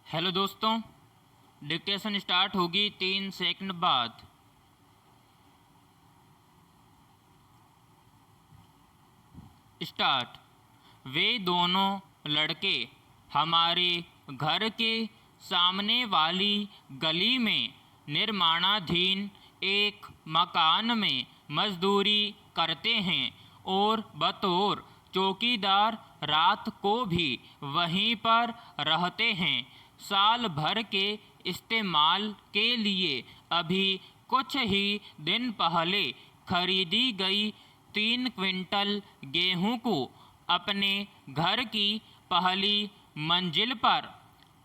Hello दोस्तों, dictation start होगी 3 second बाद। स्टार्ट। वे दोनों लड़के हमारे घर के सामने वाली गली में निर्माणाधीन एक मकान में मजदूरी करते हैं और बतौर चौकीदार रात को भी वहीं पर रहते हैं। साल भर के इस्तेमाल के लिए अभी कुछ ही दिन पहले खरीदी गई 3 क्विंटल गेहूं को अपने घर की पहली मंजिल पर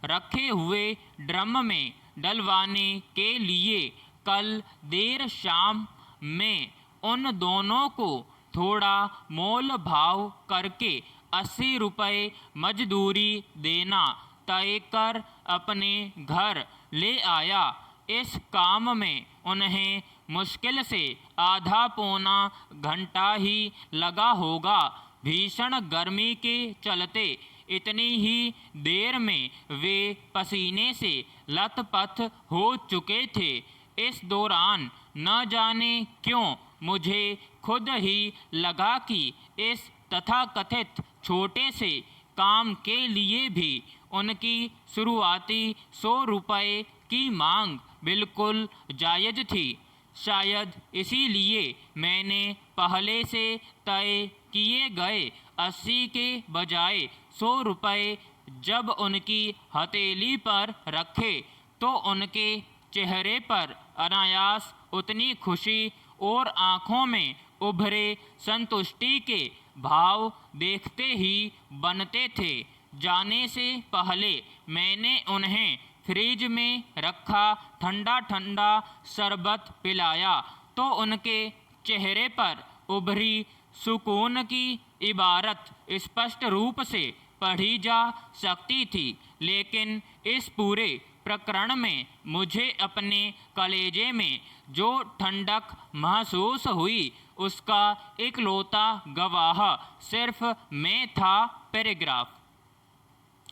रखे हुए ड्रम में डलवाने के लिए कल देर शाम में उन दोनों को थोड़ा मोल भाव करके 80 रुपये मजदूरी देना तय कर अपने घर ले आया। इस काम में उन्हें मुश्किल से आधा पौना घंटा ही लगा होगा। भीषण गर्मी के चलते इतनी ही देर में वे पसीने से लथपथ हो चुके थे। इस दौरान न जाने क्यों मुझे खुद ही लगा कि इस तथाकथित छोटे से काम के लिए भी उनकी शुरुआती 100 रुपये की मांग बिल्कुल जायज़ थी। शायद इसीलिए मैंने पहले से तय किए गए 80 के बजाय 100 रुपये जब उनकी हथेली पर रखे तो उनके चेहरे पर अनायास उतनी खुशी और आँखों में उभरे संतुष्टि के भाव देखते ही बनते थे। जाने से पहले मैंने उन्हें फ्रिज में रखा ठंडा ठंडा शरबत पिलाया तो उनके चेहरे पर उभरी सुकून की इबारत स्पष्ट रूप से पढ़ी जा सकती थी। लेकिन इस पूरे प्रकरण में मुझे अपने कलेजे में जो ठंडक महसूस हुई उसका इकलौता गवाह सिर्फ मैं था। पैराग्राफ।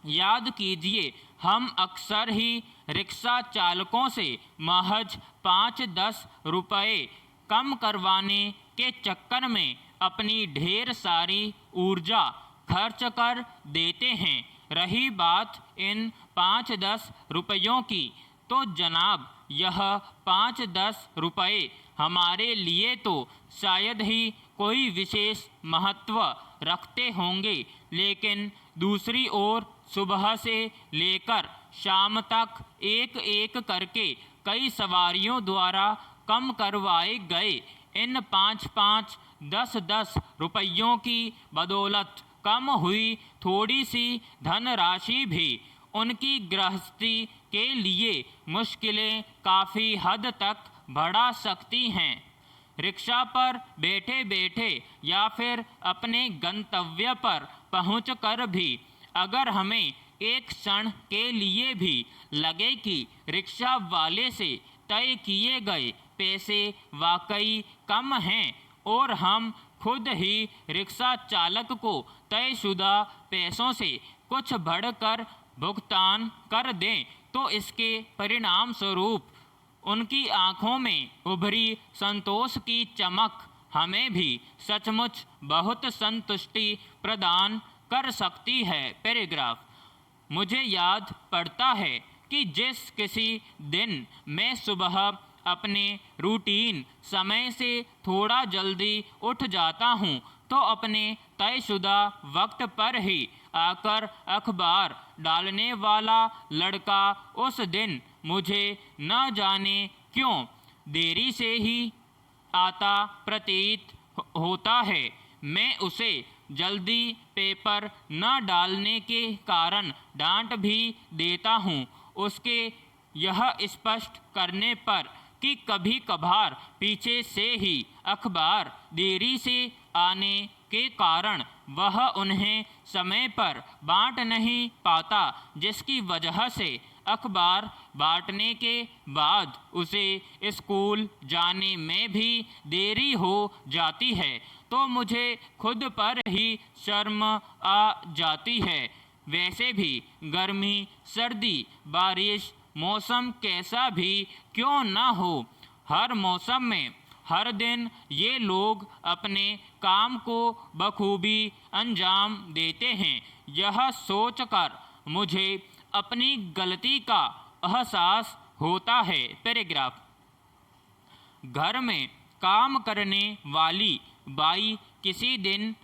याद कीजिए, हम अक्सर ही रिक्शा चालकों से महज 5-10 रुपये कम करवाने के चक्कर में अपनी ढेर सारी ऊर्जा खर्च कर देते हैं। रही बात इन 5-10 रुपयों की, तो जनाब यह 5-10 रुपये हमारे लिए तो शायद ही कोई विशेष महत्व रखते होंगे, लेकिन दूसरी ओर सुबह से लेकर शाम तक एक एक करके कई सवारियों द्वारा कम करवाए गए इन 5-5, 10-10 रुपयों की बदौलत कम हुई थोड़ी सी धनराशि भी उनकी गृहस्थी के लिए मुश्किलें काफ़ी हद तक बढ़ा सकती हैं। रिक्शा पर बैठे बैठे या फिर अपने गंतव्य पर पहुंचकर भी अगर हमें एक क्षण के लिए भी लगे कि रिक्शा वाले से तय किए गए पैसे वाकई कम हैं और हम खुद ही रिक्शा चालक को तयशुदा पैसों से कुछ बढ़कर भुगतान कर दें, तो इसके परिणाम स्वरूप उनकी आँखों में उभरी संतोष की चमक हमें भी सचमुच बहुत संतुष्टि प्रदान कर सकती है। पैराग्राफ। मुझे याद पड़ता है कि जिस किसी दिन मैं सुबह अपने रूटीन समय से थोड़ा जल्दी उठ जाता हूँ तो अपने तयशुदा वक्त पर ही आकर अखबार डालने वाला लड़का उस दिन मुझे न जाने क्यों देरी से ही आता प्रतीत होता है। मैं उसे जल्दी पेपर न डालने के कारण डांट भी देता हूँ, उसके यह स्पष्ट करने पर कि कभी कभार पीछे से ही अखबार देरी से आने के कारण वह उन्हें समय पर बांट नहीं पाता, जिसकी वजह से अखबार बांटने के बाद उसे स्कूल जाने में भी देरी हो जाती है। तो मुझे खुद पर ही शर्म आ जाती है। वैसे भी गर्मी, सर्दी, बारिश, मौसम कैसा भी क्यों न हो, हर मौसम में हर दिन ये लोग अपने काम को बखूबी अंजाम देते हैं। यह सोचकर मुझे अपनी गलती का एहसास होता है। पैराग्राफ। घर में काम करने वाली बाई किसी दिन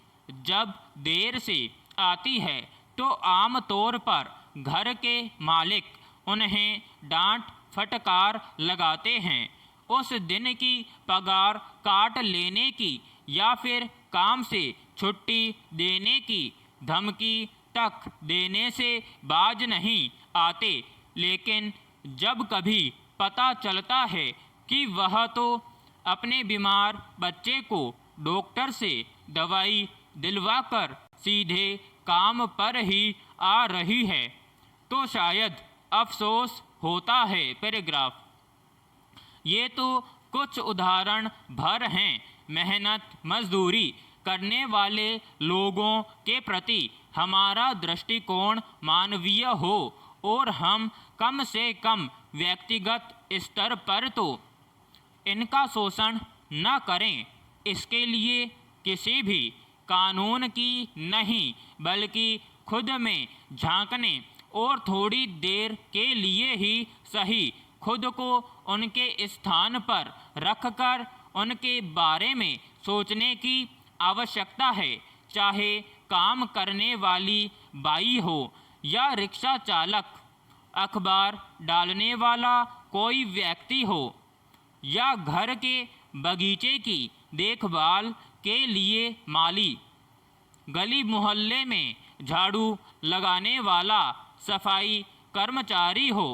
जब देर से आती है तो आम तौर पर घर के मालिक उन्हें डांट फटकार लगाते हैं। उस दिन की पगार काट लेने की या फिर काम से छुट्टी देने की धमकी तक देने से बाज नहीं आते। लेकिन जब कभी पता चलता है कि वह तो अपने बीमार बच्चे को डॉक्टर से दवाई दिलवाकर सीधे काम पर ही आ रही है, तो शायद अफसोस होता है। पैराग्राफ। ये तो कुछ उदाहरण भर हैं मेहनत मजदूरी करने वाले लोगों के प्रति हमारा दृष्टिकोण मानवीय हो और हम कम से कम व्यक्तिगत स्तर पर तो इनका शोषण न करें। इसके लिए किसी भी कानून की नहीं बल्कि खुद में झांकने और थोड़ी देर के लिए ही सही खुद को उनके स्थान पर रखकर उनके बारे में सोचने की आवश्यकता है। चाहे काम करने वाली बाई हो या रिक्शा चालक, अखबार डालने वाला कोई व्यक्ति हो या घर के बगीचे की देखभाल के लिए माली, गली मोहल्ले में झाड़ू लगाने वाला सफाई कर्मचारी हो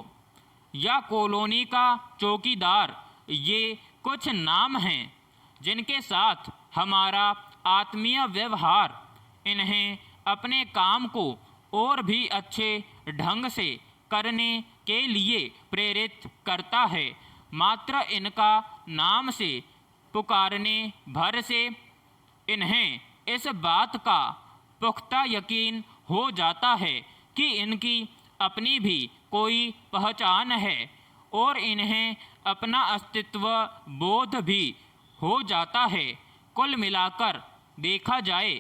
या कॉलोनी का चौकीदार। ये कुछ नाम हैं जिनके साथ हमारा आत्मीय व्यवहार इन्हें अपने काम को और भी अच्छे ढंग से करने के लिए प्रेरित करता है। मात्र इनका नाम से पुकारने भर से इन्हें इस बात का पुख्ता यकीन हो जाता है कि इनकी अपनी भी कोई पहचान है और इन्हें अपना अस्तित्व बोध भी हो जाता है। कुल मिलाकर देखा जाए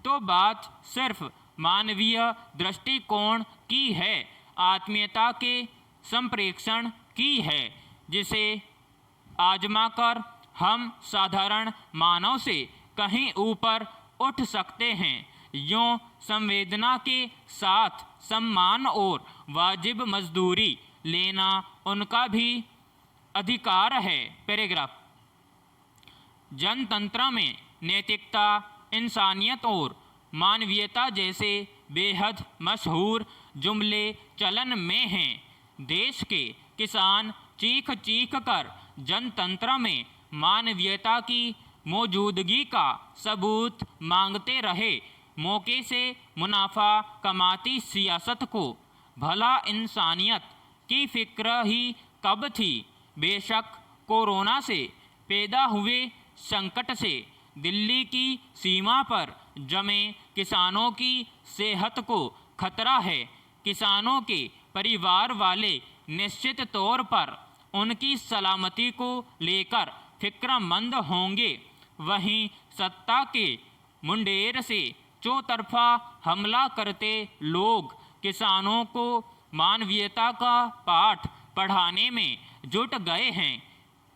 तो बात सिर्फ मानवीय दृष्टिकोण की है, आत्मीयता के संप्रेषण की है, जिसे आजमाकर हम साधारण मानव से कहीं ऊपर उठ सकते हैं। यूँ संवेदना के साथ सम्मान और वाजिब मजदूरी लेना उनका भी अधिकार है। पैराग्राफ। जनतंत्र में नैतिकता, इंसानियत और मानवीयता जैसे बेहद मशहूर जुमले चलन में हैं। देश के किसान चीख चीख कर जनतंत्र में मानवीयता की मौजूदगी का सबूत मांगते रहे। मौके से मुनाफा कमाती सियासत को भला इंसानियत की फिक्र ही कब थी। बेशक कोरोना से पैदा हुए संकट से दिल्ली की सीमा पर जमे किसानों की सेहत को खतरा है। किसानों के परिवार वाले निश्चित तौर पर उनकी सलामती को लेकर फिक्रमंद होंगे। वहीं सत्ता के मुंडेर से चौतरफा हमला करते लोग किसानों को मानवीयता का पाठ पढ़ाने में जुट गए हैं।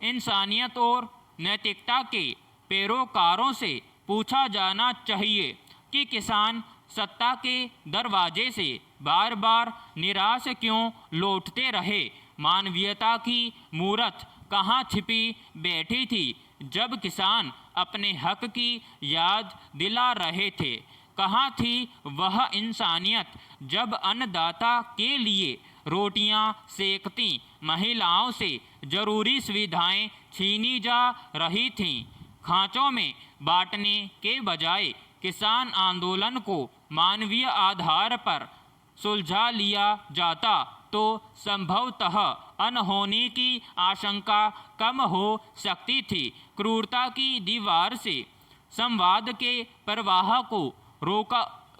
इंसानियत और नैतिकता के पैरोकारों से पूछा जाना चाहिए कि किसान सत्ता के दरवाजे से बार बार निराश क्यों लौटते रहे। मानवीयता की मूरत कहाँ छिपी बैठी थी जब किसान अपने हक की याद दिला रहे थे। कहाँ थी वह इंसानियत जब अन्नदाता के लिए रोटियां सेकती महिलाओं से जरूरी सुविधाएं छीनी जा रही थीं। खांचों में बांटने के बजाय किसान आंदोलन को मानवीय आधार पर सुलझा लिया जाता तो संभवतः अनहोनी की आशंका कम हो सकती थी। क्रूरता की दीवार से संवाद के प्रवाह को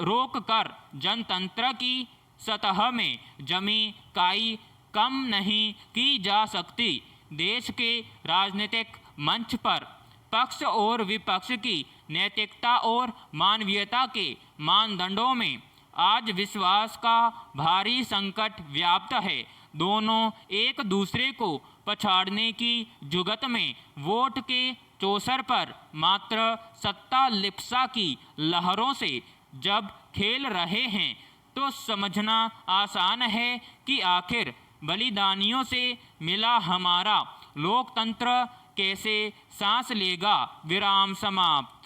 रोक कर जनतंत्र की सतह में जमी काई कम नहीं की जा सकती। देश के राजनीतिक मंच पर पक्ष और विपक्ष की नैतिकता और मानवीयता के मानदंडों में आज विश्वास का भारी संकट व्याप्त है। दोनों एक दूसरे को पछाड़ने की जुगत में वोट के चौसर पर मात्र सत्ता लिप्सा की लहरों से जब खेल रहे हैं तो समझना आसान है कि आखिर बलिदानियों से मिला हमारा लोकतंत्र कैसे सांस लेगा। विराम समाप्त।